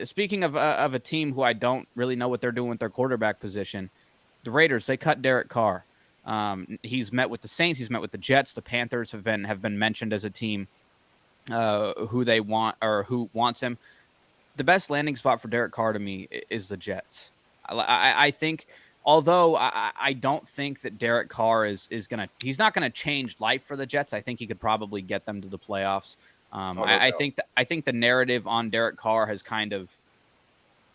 speaking of a team who I don't really know what they're doing with their quarterback position, the Raiders, they cut Derek Carr. He's met with the Saints. He's met with the Jets. The Panthers have been mentioned as a team who they want or who wants him. The best landing spot for Derek Carr to me is the Jets. I think, although I don't think that Derek Carr he's not gonna change life for the Jets. I think he could probably get them to the playoffs. Oh, no doubt. I think the narrative on Derek Carr has kind of,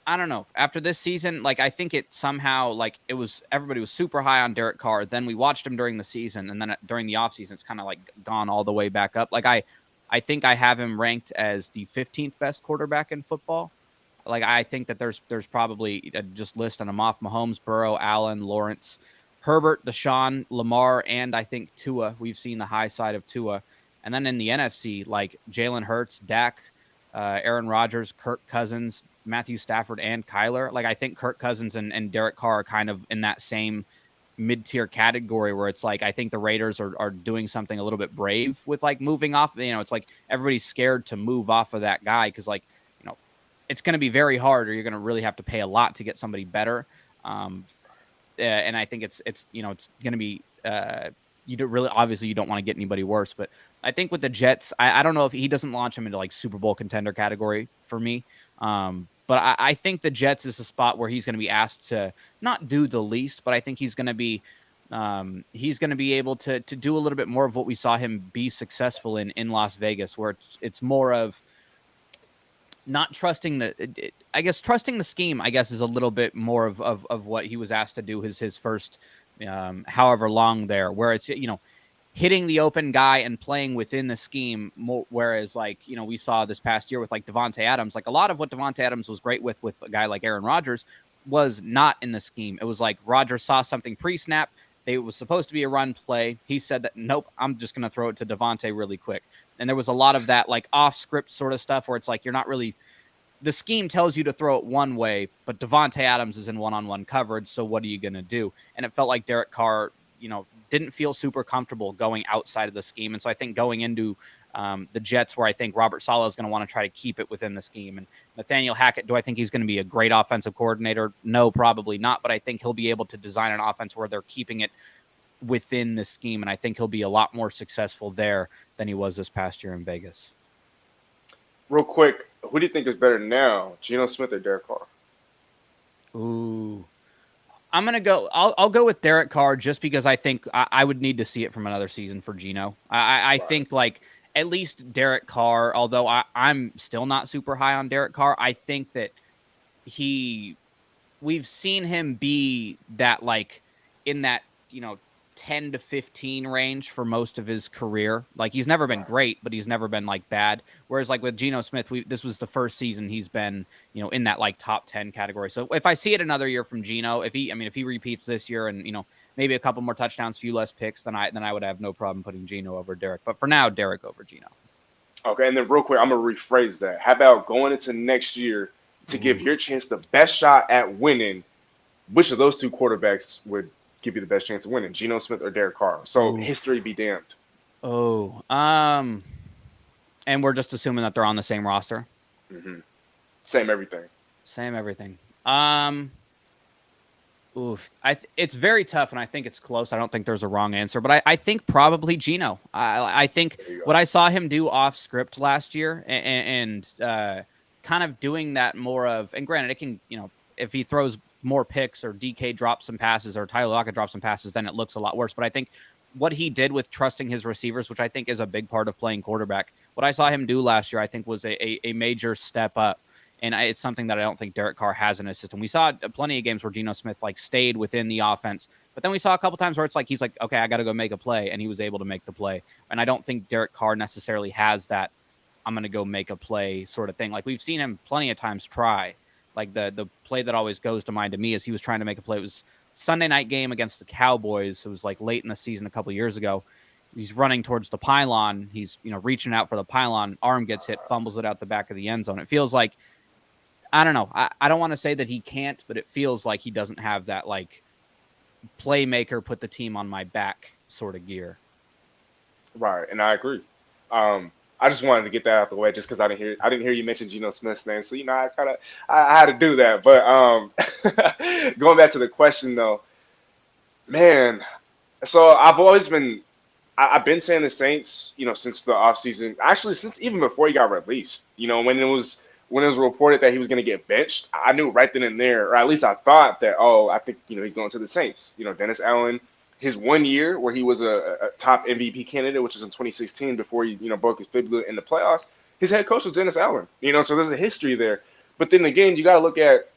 I don't know. After this season, like I think it somehow like it was everybody was super high on Derek Carr. Then we watched him during the season, and then during the offseason, it's kind of like gone all the way back up. Like I think I have him ranked as the 15th best quarterback in football. Like I think that there's probably just listing them off: Mahomes, Burrow, Allen, Lawrence, Herbert, Deshaun, Lamar, and I think Tua. We've seen the high side of Tua, and then in the NFC, like Jalen Hurts, Dak, Aaron Rodgers, Kirk Cousins, Matthew Stafford, and Kyler. Like I think Kirk Cousins and Derek Carr are kind of in that same mid-tier category where it's like I think the Raiders are doing something a little bit brave with like moving off. It's like everybody's scared to move off of that guy because like it's going to be very hard, or you're going to really have to pay a lot to get somebody better. And I think it's going to be you don't really, obviously you don't want to get anybody worse, but I think with the Jets, I don't know if he doesn't launch him into like Super Bowl contender category for me. But I think the Jets is a spot where he's going to be asked to not do the least, but I think he's going to be able to do a little bit more of what we saw him be successful in Las Vegas, where it's more of not trusting trusting the scheme, I guess, is a little bit more of what he was asked to do his first however long there, where it's, hitting the open guy and playing within the scheme more, whereas like, we saw this past year with like Devontae Adams, like a lot of what Devontae Adams was great with a guy like Aaron Rodgers was not in the scheme. It was like Rodgers saw something pre-snap. It was supposed to be a run play. He said that, nope, I'm just going to throw it to Devontae really quick. And there was a lot of that like off script sort of stuff where it's like, you're not really, the scheme tells you to throw it one way, but Devontae Adams is in one-on-one coverage. So what are you going to do? And it felt like Derek Carr, didn't feel super comfortable going outside of the scheme. And so I think going into the Jets, where I think Robert Saleh is going to want to try to keep it within the scheme. And Nathaniel Hackett, do I think he's going to be a great offensive coordinator? No, probably not. But I think he'll be able to design an offense where they're keeping it within the scheme. And I think he'll be a lot more successful there than he was this past year in Vegas. Real quick, who do you think is better now, Geno Smith or Derek Carr? Ooh. I'm going to go, I'll go with Derek Carr just because I think I would need to see it from another season for Geno. I think like at least Derek Carr, although I'm still not super high on Derek Carr, I think that we've seen him be that like in that, 10 to 15 range for most of his career. Like he's never been great, but he's never been like bad. Whereas like with Geno Smith, this was the first season he's been, in that like top 10 category. So if I see it another year from Geno, if he repeats this year and, maybe a couple more touchdowns, few less picks, then I would have no problem putting Geno over Derek. But for now, Derek over Geno. Okay. And then real quick, I'm going to rephrase that. How about going into next year to give your chance the best shot at winning? Which of those two quarterbacks would give you the best chance of winning, Geno Smith or Derek Carr? So history be damned. And we're just assuming that they're on the same roster. Mm-hmm. Same everything. It's very tough, and I think it's close. I don't think there's a wrong answer, but I think probably Geno. I think what I saw him do off script last year, and kind of doing that more of, and granted, it can, if he throws more picks or DK drops some passes or Tyler Lockett drops some passes, then it looks a lot worse. But I think what he did with trusting his receivers, which I think is a big part of playing quarterback, what I saw him do last year, I think was a major step up. And it's something that I don't think Derek Carr has in his system. We saw plenty of games where Geno Smith like stayed within the offense, but then we saw a couple times where it's like, he's like, okay, I got to go make a play. And he was able to make the play. And I don't think Derek Carr necessarily has that I'm going to go make a play sort of thing. Like we've seen him plenty of times try. Like the play that always goes to mind to me is he was trying to make a play. It was Sunday night game against the Cowboys. It was like late in the season a couple of years ago. He's running towards the pylon. He's, reaching out for the pylon. Arm gets hit, fumbles it out the back of the end zone. It feels like, I don't know. I don't want to say that he can't, but it feels like he doesn't have that like playmaker, put the team on my back sort of gear. Right. And I agree. I just wanted to get that out the way just because I didn't hear you mention Geno Smith's name. So I had to do that. But going back to the question though, man. So I've been saying the Saints, since the offseason, actually since even before he got released. When it was reported that he was going to get benched, I knew right then and there, or at least I thought that, I think he's going to the Saints. Dennis Allen, his 1 year where he was a top MVP candidate, which was in 2016 before he broke his fibula in the playoffs. His head coach was Dennis Allen. So there's a history there. But then again, you got to look at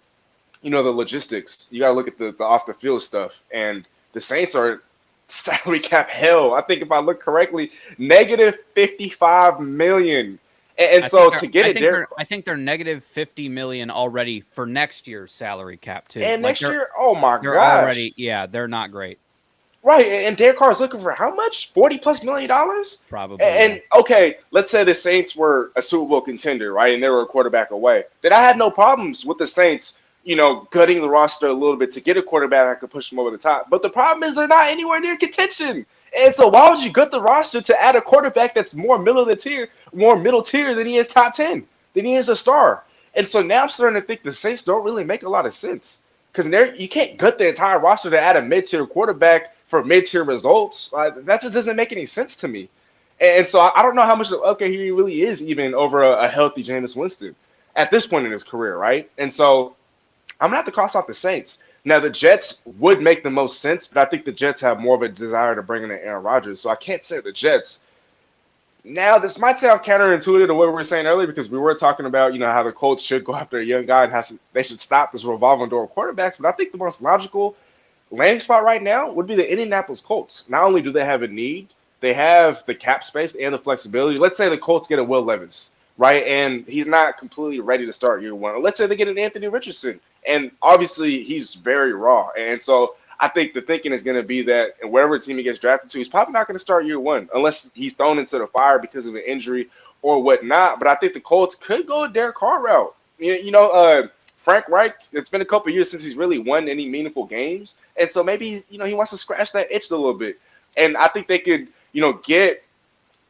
the logistics. You got to look at the off the field stuff, and the Saints are salary cap hell. I think if I look correctly, negative 55 million. And so to get I think they're negative 50 million already for next year's salary cap too. And next year, oh my they're gosh. already, they're not great. Right, and Derek Carr is looking for how much? $40+ million? Probably. And okay, let's say the Saints were a Super Bowl contender, right, and they were a quarterback away. Then I had no problems with the Saints, gutting the roster a little bit to get a quarterback that could push them over the top. But the problem is they're not anywhere near contention. And so why would you gut the roster to add a quarterback that's more middle tier than he is top 10, than he is a star? And so now I'm starting to think the Saints don't really make a lot of sense. Because you can't gut the entire roster to add a mid-tier quarterback for mid-tier results. That just doesn't make any sense to me. And so I don't know how much of okay he really is even over a healthy Jameis Winston at this point in his career, right? And so I'm going to have to cross out the Saints. Now, the Jets would make the most sense, but I think the Jets have more of a desire to bring in Aaron Rodgers. So I can't say the Jets. Now, this might sound counterintuitive to what we were saying earlier because we were talking about, how the Colts should go after a young guy and they should stop this revolving door of quarterbacks. But I think the most logical landing spot right now would be the Indianapolis Colts. Not only do they have a need, they have the cap space and the flexibility. Let's say the Colts get a Will Levis, right? And he's not completely ready to start year one. Or let's say they get an Anthony Richardson. And obviously, he's very raw. And so I think the thinking is going to be that wherever team he gets drafted to, he's probably not going to start year one unless he's thrown into the fire because of an injury or whatnot. But I think the Colts could go a Derek Carr route. Frank Reich, it's been a couple of years since he's really won any meaningful games. And so maybe, he wants to scratch that itch a little bit. And I think they could, get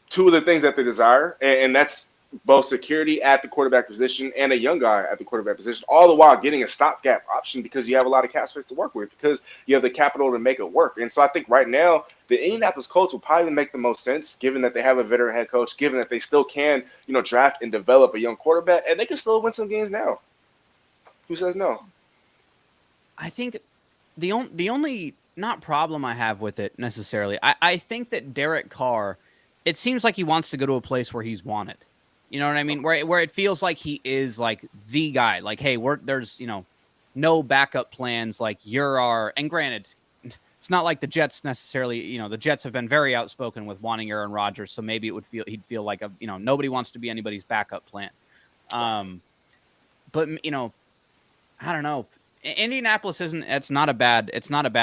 two of the things that they desire. And that's both security at the quarterback position and a young guy at the quarterback position, all the while getting a stopgap option because you have a lot of cap space to work with, because you have the capital to make it work. And so I think right now the Indianapolis Colts will probably make the most sense, given that they have a veteran head coach, given that they still can, draft and develop a young quarterback, and they can still win some games now. Who says no? I think the only not problem I have with it necessarily, I think that Derek Carr, it seems like he wants to go to a place where he's wanted. You know what I mean? Where it feels like he is like the guy. Like, hey, there's no backup plans. Like and granted, it's not like the Jets necessarily. The Jets have been very outspoken with wanting Aaron Rodgers, so maybe he'd feel like nobody wants to be anybody's backup plan. But I don't know. Indianapolis it's not a bad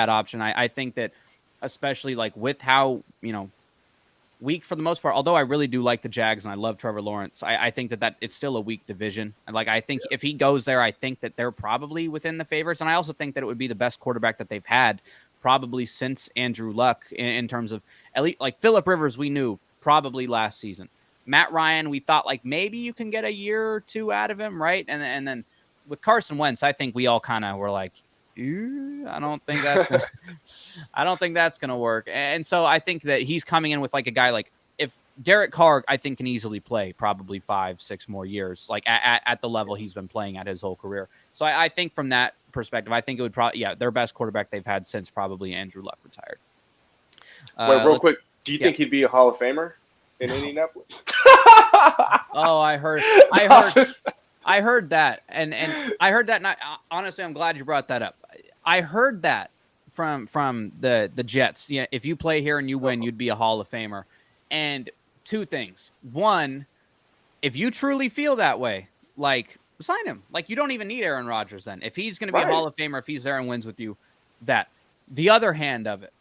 option. I think that especially like with how weak for the most part, although I really do like the Jags and I love Trevor Lawrence, I think that it's still a weak division. And I think if he goes there, I think that they're probably within the favorites. And I also think that it would be the best quarterback that they've had probably since Andrew Luck in terms of at least like Phillip Rivers, we knew probably last season. Matt Ryan, we thought like maybe you can get a year or two out of him, right? And then with Carson Wentz, I think we all kind of were like, I don't think that's gonna work. And so I think that he's coming in with like a guy like if Derek Carr, I think can easily play probably 5-6 more years, like at the level he's been playing at his whole career. So I think from that perspective, I think it would probably their best quarterback they've had since probably Andrew Luck retired. Wait, real quick, do you think he'd be a Hall of Famer in Indianapolis? Oh, I heard that, and I heard that. And honestly, I'm glad you brought that up. I heard that from the Jets. Yeah, if you play here and you win, you'd be a Hall of Famer. And two things: one, if you truly feel that way, like sign him. Like you don't even need Aaron Rodgers then. If he's going to be a Hall of Famer, if he's there and wins with you, that. The other hand of it,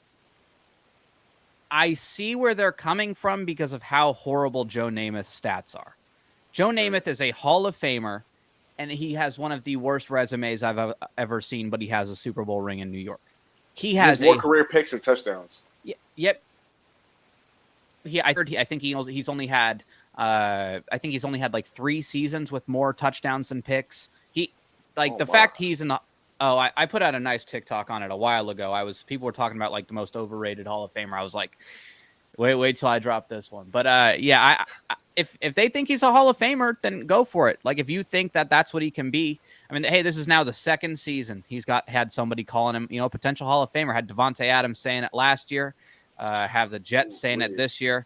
I see where they're coming from because of how horrible Joe Namath's stats are. Joe Namath is a Hall of Famer, and he has one of the worst resumes I've ever seen, but he has a Super Bowl ring in New York. He has more career picks and touchdowns. Yep. I think he's only had I think he's only had like 3 seasons with more touchdowns than picks. The my. fact he's in the I put out a nice TikTok on it a while ago. People were talking about like the most overrated Hall of Famer. I was like, wait till I drop this one. But yeah, if they think he's a Hall of Famer, then go for it. Like if you think that that's what he can be. I mean, hey, this is now the 2nd season he's had somebody calling him, potential Hall of Famer. Had Devontae Adams saying it last year. Have the Jets saying it this year.